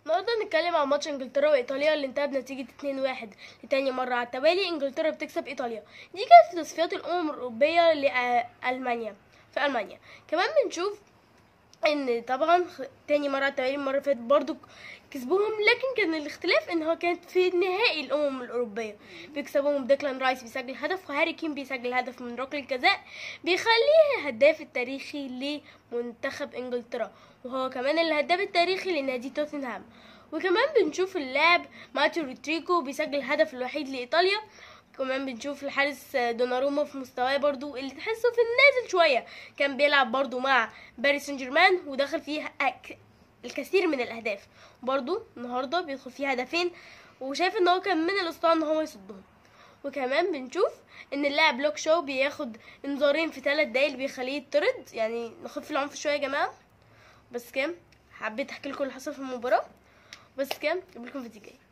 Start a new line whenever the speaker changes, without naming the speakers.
النهارده هنتكلم عن ماتش انجلترا وايطاليا اللي انتهى بنتيجه 2-1 لتاني مره على التوالي. انجلترا بتكسب ايطاليا. دي كانت في تصفيات الاوروبيه لالمانيا في المانيا. كمان بنشوف ان طبعا تاني مره على التوالي، المره اللي فاتت برضو كسبوهم، لكن كان الاختلاف ان هو كانت في نهائي الامم الاوروبيه بيكسبوهم. ديكلان رايس بيسجل هدف، وهاري كين بيسجل هدف من ركله الجزاء بيخليه الهداف التاريخي لمنتخب انجلترا، وهو كمان الهداف التاريخي لنادي توتنهام. وكمان بنشوف اللاعب ماتيو رودريجو بيسجل الهدف الوحيد لايطاليا. كمان بنشوف الحارس دوناروما في مستواه برضو اللي تحسه في النازل شوية، كان بيلعب برضو مع باريس سان جيرمان ودخل فيه الكثير من الاهداف. برضو النهارده بيدخل فيه هدفين، وشايف ان هو كان من الاستطاعة ان هو يصدهم. وكمان بنشوف ان اللاعب لوك شو بياخد انذارين في 3 دقايق بيخليه يطرد، يعني نخف العنف شويه يا جماعه. بس كام حبيت احكي لكم اللي حصل في المباراه. بس كام قبلكم فيديو جاي.